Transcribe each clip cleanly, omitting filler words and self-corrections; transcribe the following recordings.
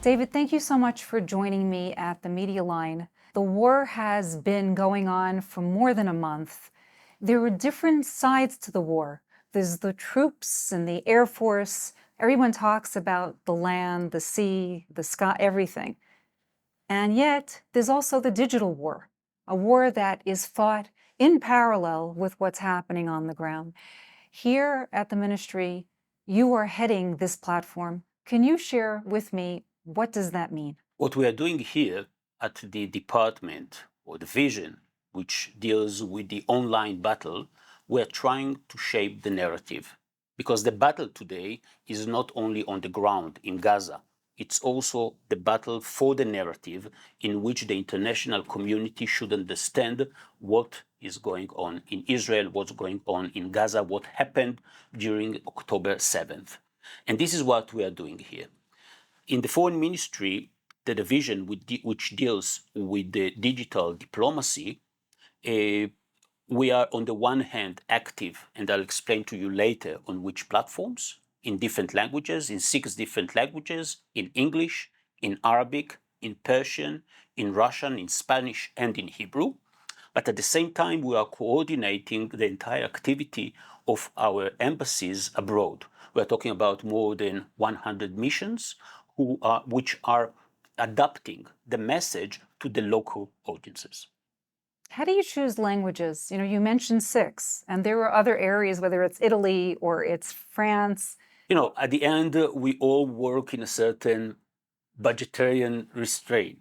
David, thank you so much for joining me at the Media Line. The war has been going on for more than a month. There were different sides to the war. There's the troops and the Air Force. Everyone talks about the land, the sea, the sky, everything. And yet, there's also the digital war, a war that is fought in parallel with what's happening on the ground. Here at the ministry, you are heading this platform. Can you share with me, what does that mean? What we are doing here at the department or division, which deals with the online battle, we're trying to shape the narrative. Because the battle today is not only on the ground in Gaza, it's also the battle for the narrative in which the international community should understand what is going on in Israel, what's going on in Gaza, what happened during October 7th. And this is what we are doing here. In the foreign ministry, the division which deals with the digital diplomacy, we are on the one hand active, and I'll explain to you later on which platforms, in different languages, in 6 different languages, in English, in Arabic, in Persian, in Russian, in Spanish, and in Hebrew. But at the same time, we are coordinating the entire activity of our embassies abroad. We're talking about more than 100 missions which are adapting the message to the local audiences. How do you choose languages? You mentioned 6, and there were other areas, whether it's Italy or it's France. At the end, we all work in a certain budgetarian restraint.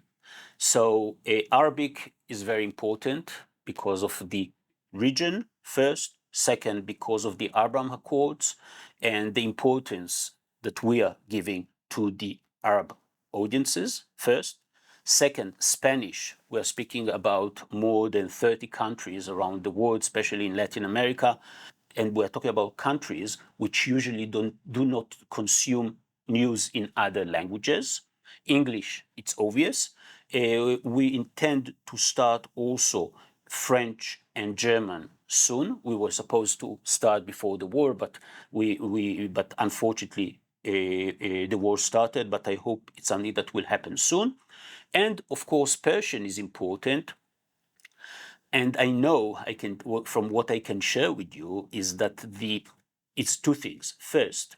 So Arabic is very important because of the region, first. Second, because of the Abraham Accords and the importance that we are giving to the Arab audiences, first. Second, Spanish. We're speaking about more than 30 countries around the world, especially in Latin America. And we're talking about countries which usually do not consume news in other languages. English, it's obvious. We intend to start also French and German soon. We were supposed to start before the war, but but unfortunately the war started. But I hope it's something that will happen soon. And of course, Persian is important. And I know from what I can share with you is that it's 2 things. First,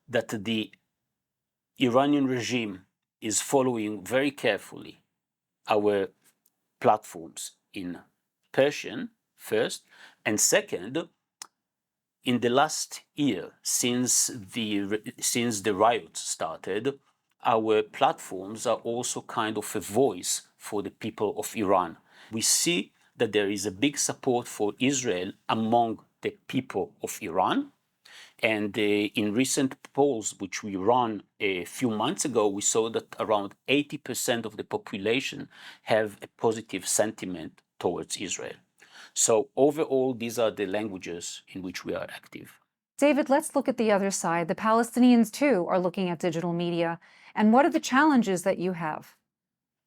that the Iranian regime is following very carefully our platforms in Persian, first. And second, in the last year, since the riots started, our platforms are also kind of a voice for the people of Iran. We see that there is a big support for Israel among the people of Iran. And in recent polls, which we ran a few months ago, we saw that around 80% of the population have a positive sentiment towards Israel. So overall, these are the languages in which we are active. David, let's look at the other side. The Palestinians, too, are looking at digital media. And what are the challenges that you have?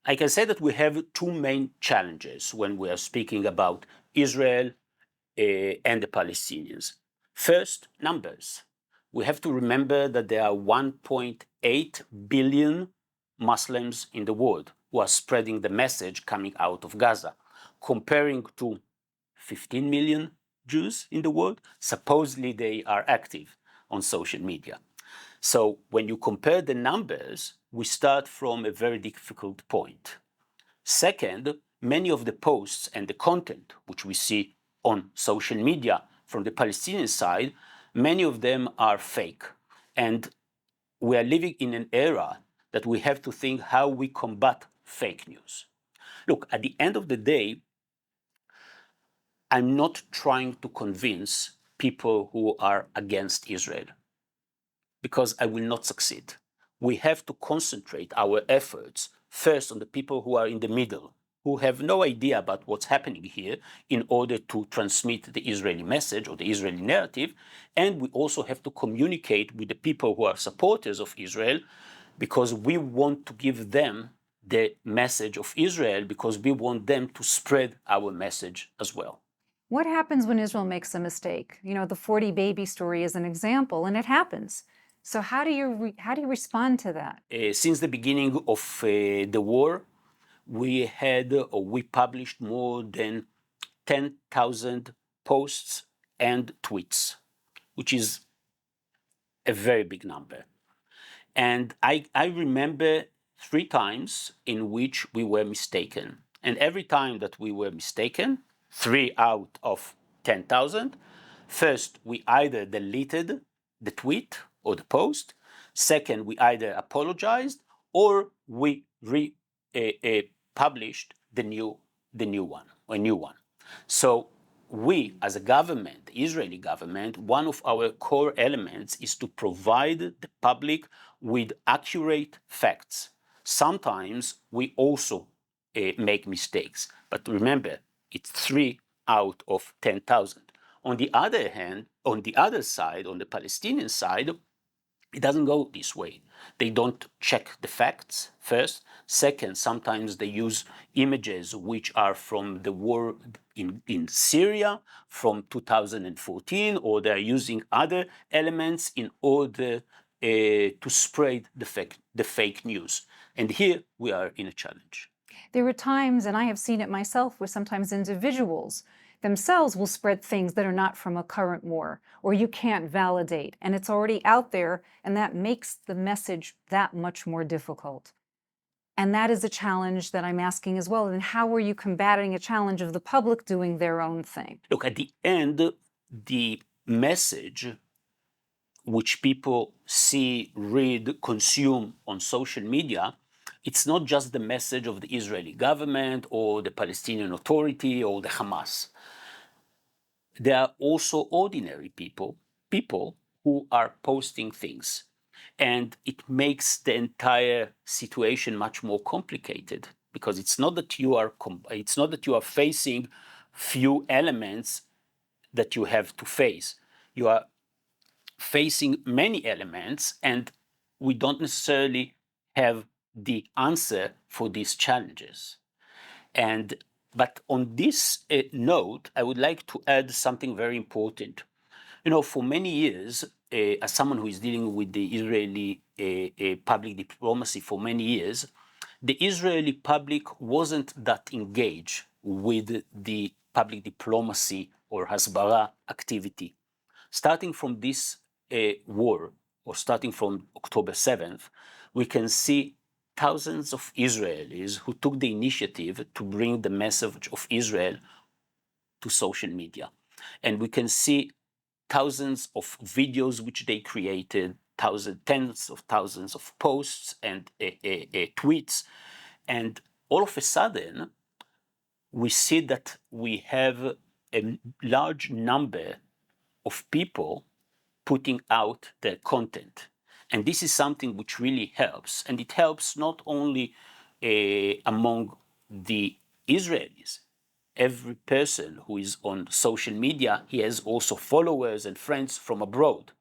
I can say that we have 2 main challenges when we are speaking about Israel and the Palestinians. First, numbers. We have to remember that there are 1.8 billion Muslims in the world who are spreading the message coming out of Gaza, comparing to 15 million Jews in the world. Supposedly they are active on social media. So when you compare the numbers, we start from a very difficult point. Second, many of the posts and the content which we see on social media from the Palestinian side, many of them are fake. And we are living in an era that we have to think how we combat fake news. Look, at the end of the day, I'm not trying to convince people who are against Israel, because I will not succeed. We have to concentrate our efforts first on the people who are in the middle, who have no idea about what's happening here, in order to transmit the Israeli message or the Israeli narrative. And we also have to communicate with the people who are supporters of Israel, because we want to give them the message of Israel, because we want them to spread our message as well. What happens when Israel makes a mistake? The 40 baby story is an example, and it happens. So how do you respond to that? Since the beginning of the war, we published more than 10,000 posts and tweets, which is a very big number. And I remember 3 times in which we were mistaken. And every time that we were mistaken, 3 out of 10,000, first, we either deleted the tweet or the post. Second, we either apologized or we published the new one, a new one. So we, as a government, the Israeli government, one of our core elements is to provide the public with accurate facts. Sometimes we also make mistakes, but remember, it's 3 out of 10,000. On the other hand, on the other side, on the Palestinian side, it doesn't go this way. They don't check the facts first. Second, sometimes they use images which are from the war in Syria from 2014, or they're using other elements in order to spread the fake news. And here we are in a challenge. There are times, and I have seen it myself, where sometimes individuals themselves will spread things that are not from a current war, or you can't validate, and it's already out there, and that makes the message that much more difficult. And that is a challenge that I'm asking as well. And how are you combating a challenge of the public doing their own thing? Look, at the end, the message which people see, read, consume on social media, it's not just the message of the Israeli government or the Palestinian Authority or the Hamas. There are also ordinary people who are posting things. And it makes the entire situation much more complicated, because it's not that you are facing few elements that you have to face. You are facing many elements, and we don't necessarily have the answer for these challenges. But on this note, I would like to add something very important. For many years, as someone who is dealing with the Israeli public diplomacy for many years, the Israeli public wasn't that engaged with the public diplomacy or hasbara activity. Starting from this war, or starting from October 7th, we can see thousands of Israelis who took the initiative to bring the message of Israel to social media. And we can see thousands of videos which they created, tens of thousands of posts and tweets. And all of a sudden, we see that we have a large number of people putting out their content. And this is something which really helps. And it helps not only among the Israelis. Every person who is on social media, he has also followers and friends from abroad.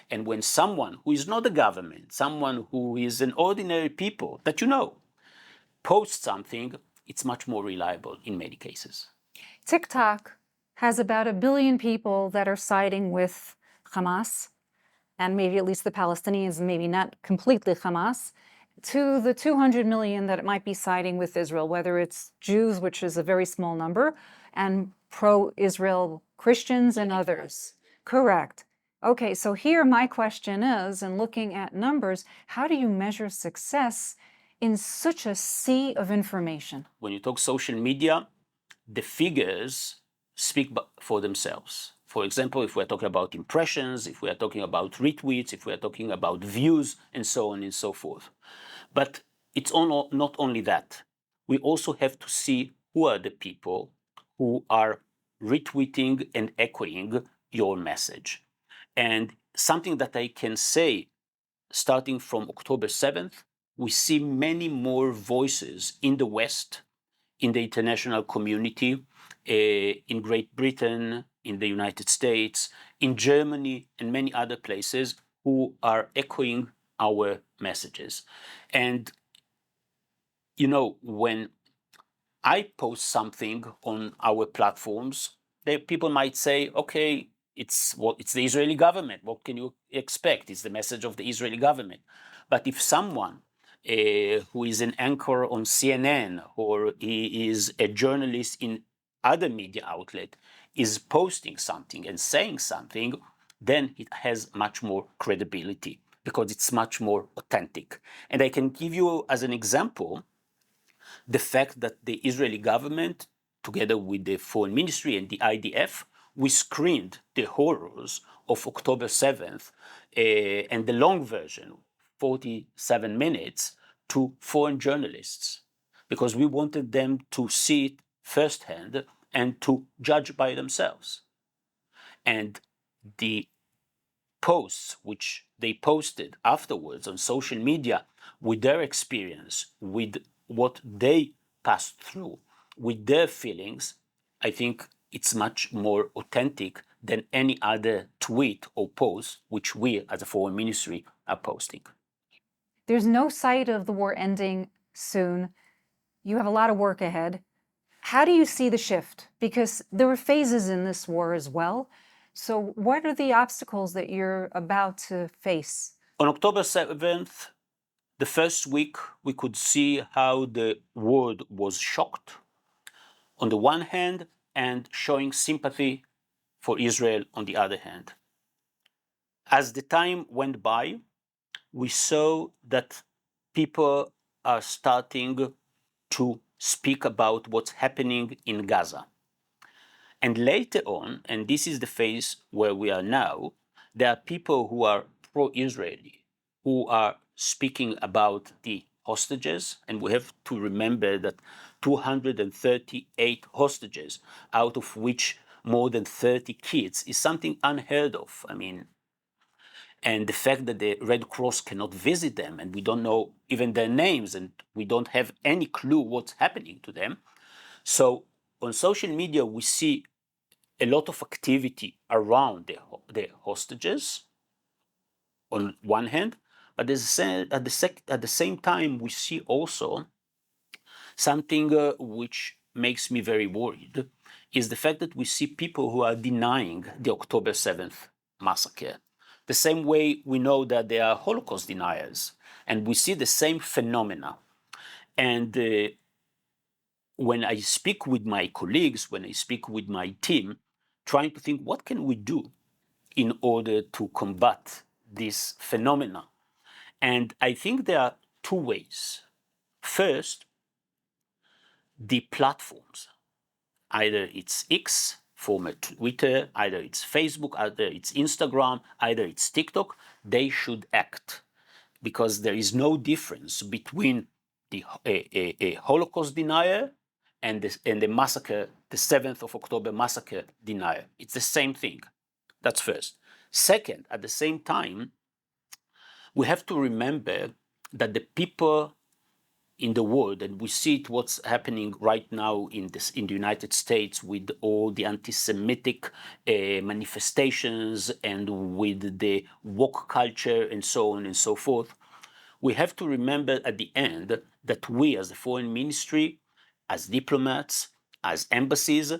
And when someone who is not the government, someone who is an ordinary people that posts something, it's much more reliable in many cases. TikTok has about 1 billion people that are siding with Hamas, and maybe at least the Palestinians, maybe not completely Hamas, to the 200 million that it might be siding with Israel, whether it's Jews, which is a very small number, and pro-Israel Christians and others. Correct. Okay, so here my question is, in looking at numbers, how do you measure success in such a sea of information? When you talk social media, the figures speak for themselves. For example, if we're talking about impressions, if we are talking about retweets, if we are talking about views, and so on and so forth. But it's not only that. We also have to see who are the people who are retweeting and echoing your message. And something that I can say, starting from October 7th, we see many more voices in the West, in the international community, in Great Britain, in the United States, in Germany, and many other places who are echoing our messages. And, when I post something on our platforms, people might say, okay, it's the Israeli government. What can you expect? It's the message of the Israeli government. But if someone who is an anchor on CNN or he is a journalist in other media outlet is posting something and saying something, then it has much more credibility because it's much more authentic. And I can give you as an example the fact that the Israeli government, together with the foreign ministry and the IDF, we screened the horrors of October 7th and the long version, 47 minutes, to foreign journalists because we wanted them to see it firsthand and to judge by themselves. And the posts which they posted afterwards on social media with their experience, with what they passed through, with their feelings, I think it's much more authentic than any other tweet or post which we as a foreign ministry are posting. There's no sight of the war ending soon. You have a lot of work ahead. How do you see the shift? Because there were phases in this war as well. So what are the obstacles that you're about to face? On October 7th, the first week, we could see how the world was shocked on the one hand and showing sympathy for Israel on the other hand. As the time went by, we saw that people are starting to speak about what's happening in Gaza. And later on, and this is the phase where we are now, there are people who are pro-Israeli, who are speaking about the hostages. And we have to remember that 238 hostages, out of which more than 30 kids, is something unheard of. I mean, and the fact that the Red Cross cannot visit them and we don't know even their names and we don't have any clue what's happening to them. So on social media, we see a lot of activity around the hostages on one hand, but at the same time, we see also something which makes me very worried is the fact that we see people who are denying the October 7th massacre. The same way we know that there are Holocaust deniers, and we see the same phenomena. And when I speak with my colleagues, when I speak with my team, trying to think what can we do in order to combat this phenomena. And I think there are two ways. First, the platforms, either it's X, former Twitter, either it's Facebook, either it's Instagram, either it's TikTok, they should act because there is no difference between a Holocaust denier and the massacre, the 7th of October massacre denier. It's the same thing. That's first. Second, at the same time, we have to remember that the people in the world, and we see it what's happening right now in the United States with all the anti-Semitic manifestations and with the woke culture and so on and so forth, we have to remember at the end that we as the foreign ministry, as diplomats, as embassies,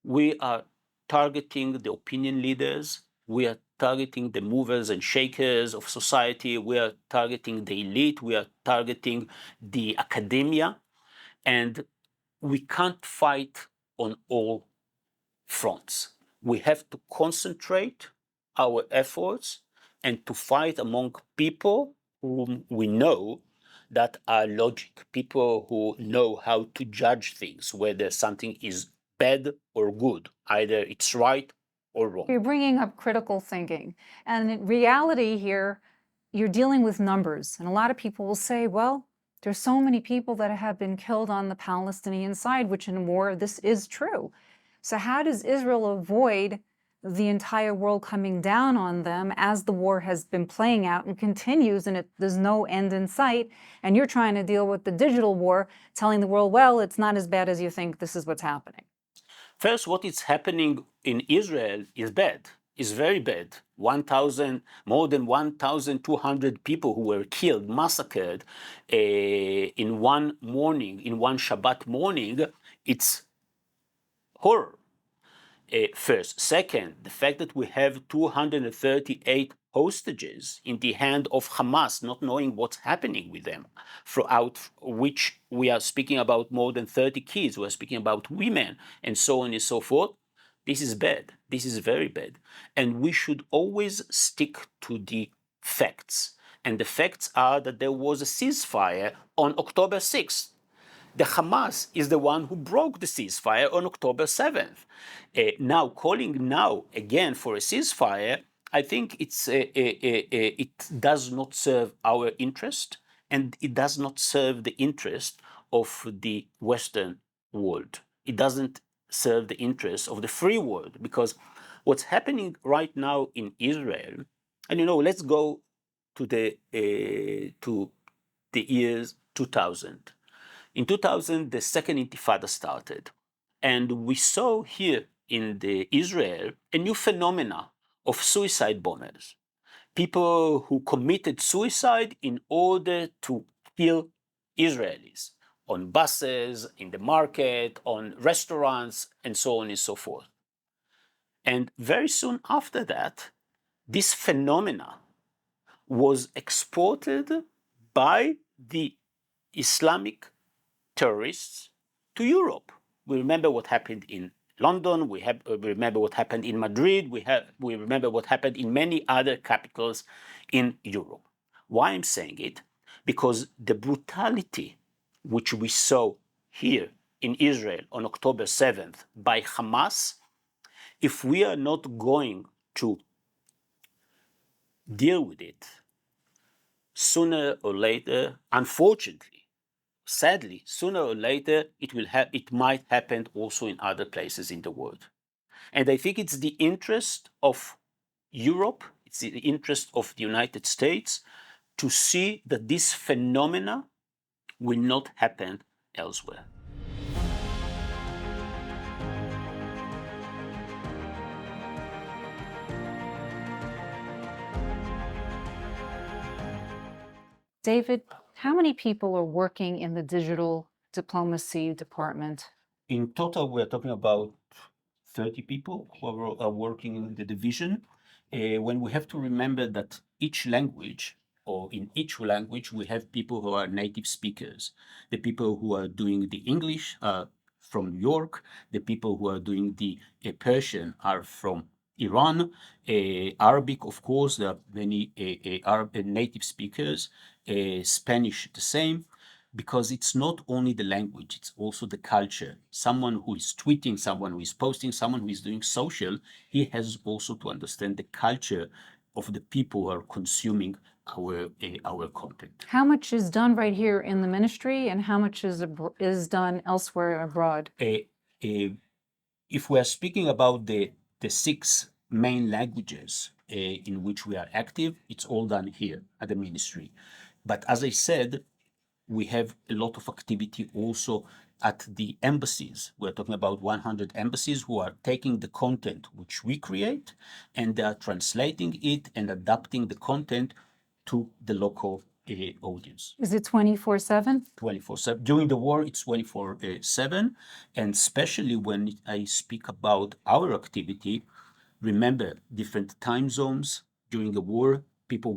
we are targeting the opinion leaders, we are targeting the movers and shakers of society, we are targeting the elite, we are targeting the academia, and we can't fight on all fronts. We have to concentrate our efforts and to fight among people whom we know that are logic, people who know how to judge things, whether something is bad or good, either it's right or wrong. You're bringing up critical thinking. And in reality here, you're dealing with numbers. And a lot of people will say, well, there's so many people that have been killed on the Palestinian side, which in war, this is true. So how does Israel avoid the entire world coming down on them as the war has been playing out and continues and there's no end in sight? And you're trying to deal with the digital war, telling the world, well, it's not as bad as you think, this is what's happening. First, what is happening in Israel is bad, is very bad. More than 1,200 people who were killed, massacred in one morning, in one Shabbat morning. It's horror. first. Second, the fact that we have 238 hostages in the hand of Hamas, not knowing what's happening with them, throughout which we are speaking about more than 30 kids, we're speaking about women, and so on and so forth. This is bad. This is very bad. And we should always stick to the facts. And the facts are that there was a ceasefire on October 6th. The Hamas is the one who broke the ceasefire on October 7th. Now, calling now again for a ceasefire, I think it does not serve our interest, and it does not serve the interest of the Western world. It doesn't serve the interest of the free world, because what's happening right now in Israel, and let's go to the years 2000. In 2000, the second Intifada started, and we saw here in Israel a new phenomena of suicide bombers, people who committed suicide in order to kill Israelis on buses, in the market, on restaurants, and so on and so forth. And very soon after that, this phenomena was exported by the Islamic terrorists to Europe. We remember what happened in London, we remember what happened in Madrid, we remember what happened in many other capitals in Europe. Why I'm saying it? Because the brutality which we saw here in Israel on October 7th by Hamas, if we are not going to deal with it, sooner or later, unfortunately, sadly, sooner or later, it might happen also in other places in the world. And I think it's the interest of Europe, it's the interest of the United States to see that this phenomena will not happen elsewhere. David, how many people are working in the digital diplomacy department? In total, we're talking about 30 people who are working in the division. When we have to remember that each language, or in each language, we have people who are native speakers. The people who are doing the English are from New York. The people who are doing the Persian are from Iran. Arabic, of course, there are many Arab native speakers. Spanish, the same. Because it's not only the language, it's also the culture. Someone who is tweeting, someone who is posting, someone who is doing social, he has also to understand the culture of the people who are consuming our content. How much is done right here in the ministry, and how much is done elsewhere abroad? If we are speaking about the 6 main languages in which we are active, it's all done here at the ministry. But as I said, we have a lot of activity also at the embassies. We're talking about 100 embassies who are taking the content which we create, and they are translating it and adapting the content to the local audience. Is it 24/7? 24/7. During the war, it's 24/7. And especially when I speak about our activity, remember different time zones. During the war, people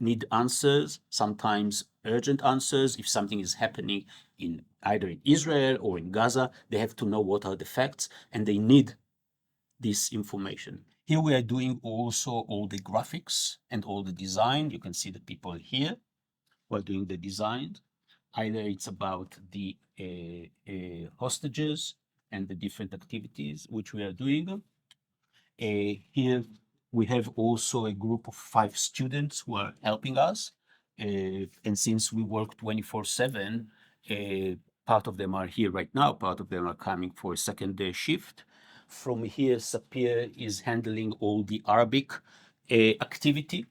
need answers, sometimes urgent answers. If something is happening in either in Israel or in Gaza, they have to know what are the facts, and they need this information. Here we are doing also all the graphics and all the design. You can see the people here who are doing the design. Either it's about the hostages and the different activities which we are doing. Here we have also a group of 5 students who are helping us. And since we work 24/7, part of them are here right now, part of them are coming for a second shift. From here, Sapir is handling all the Arabic activity.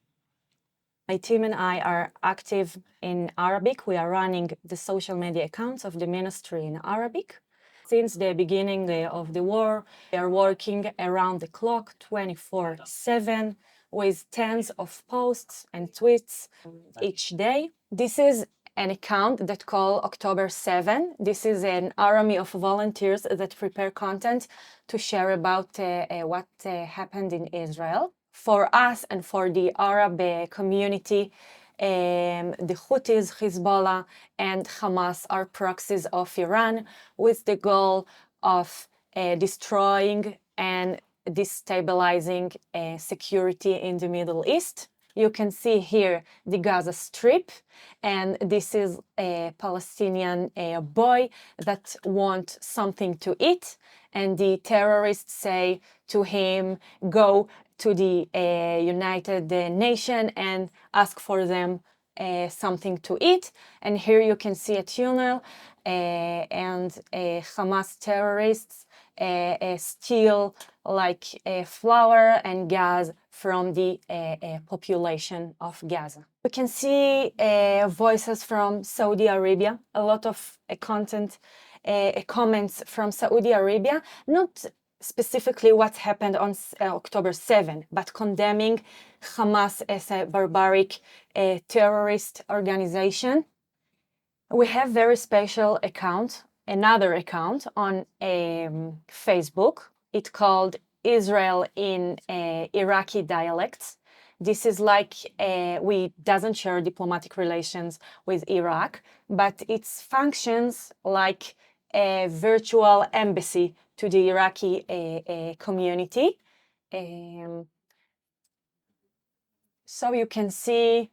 My team and I are active in Arabic. We are running the social media accounts of the ministry in Arabic. Since the beginning of the war, we are working around the clock, 24/7, with tens of posts and tweets each day. This is an account that called October 7. This is an army of volunteers that prepare content to share about what happened in Israel. For us and for the Arab community, the Houthis, Hezbollah, and Hamas are proxies of Iran with the goal of destroying and destabilizing security in the Middle East. You can see here the Gaza Strip, and this is a Palestinian boy that wants something to eat, and the terrorists say to him, go to the United Nations and ask for them something to eat. And here you can see a tunnel, and Hamas terrorists steal like flour and gas from the population of Gaza. We can see voices from Saudi Arabia, a lot of content, comments from Saudi Arabia, not specifically what happened on October 7, but condemning Hamas as a barbaric terrorist organization. We have very special account, another account on Facebook. It's called Israel in Iraqi dialects. This is like we doesn't share diplomatic relations with Iraq, but it functions like a virtual embassy to the Iraqi community. So you can see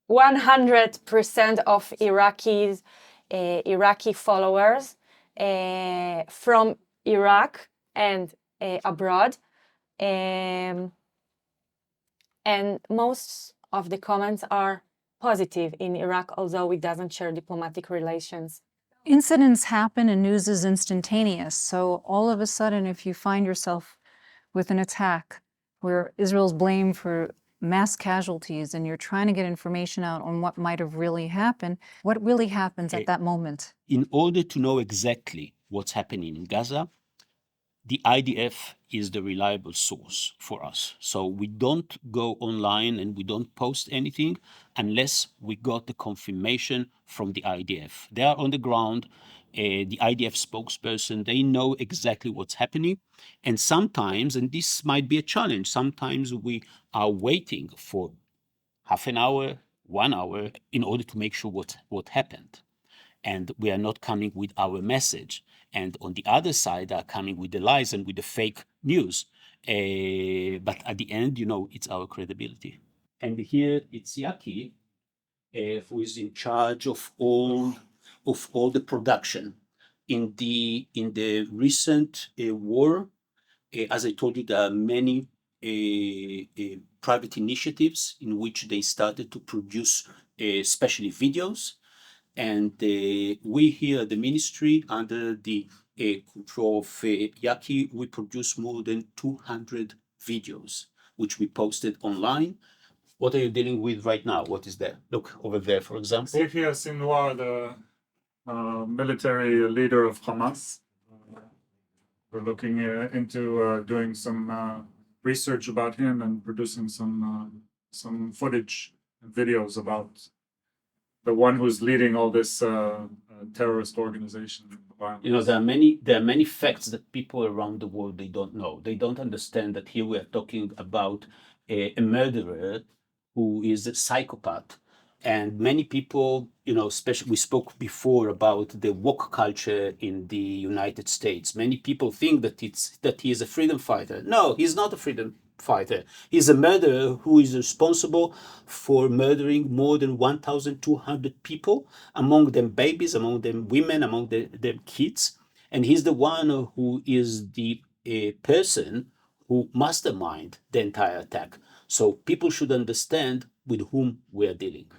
100% of Iraqi followers from Iraq and abroad. And most of the comments are positive in Iraq, although it doesn't share diplomatic relations. Incidents happen and news is instantaneous. So all of a sudden, if you find yourself with an attack where Israel's blamed for mass casualties and you're trying to get information out on what might have really happened, what really happens at that moment? In order to know exactly what's happening in Gaza, the IDF is the reliable source for us. So we don't go online and we don't post anything unless we got the confirmation from the IDF. They are on the ground, the IDF spokesperson, they know exactly what's happening. And sometimes, and this might be a challenge, sometimes we are waiting for half an hour, 1 hour, in order to make sure what happened. And we are not coming with our message. And on the other side, they are coming with the lies and with the fake news. But at the end, it's our credibility. And here it's Yaki, who is in charge of all the production. In the recent war, as I told you, there are many private initiatives in which they started to produce especially videos. And we here at the ministry, under the control of Yaki, we produce more than 200 videos, which we posted online. What are you dealing with right now? What is there? Look over there, for example. Yahya Sinwar, the military leader of Hamas. We're looking into doing some research about him and producing some footage and videos about the one who's leading all this terrorist organization. There are many facts that people around the world they don't know. They don't understand that here we are talking about a murderer who is a psychopath. And many people, especially we spoke before about the woke culture in the United States. Many people think that he is a freedom fighter. No, he's not a freedom fighter. He's a murderer who is responsible for murdering more than 1,200 people, among them babies, among them women, among them kids. And he's the one who is the person who mastermind the entire attack. So people should understand with whom we are dealing.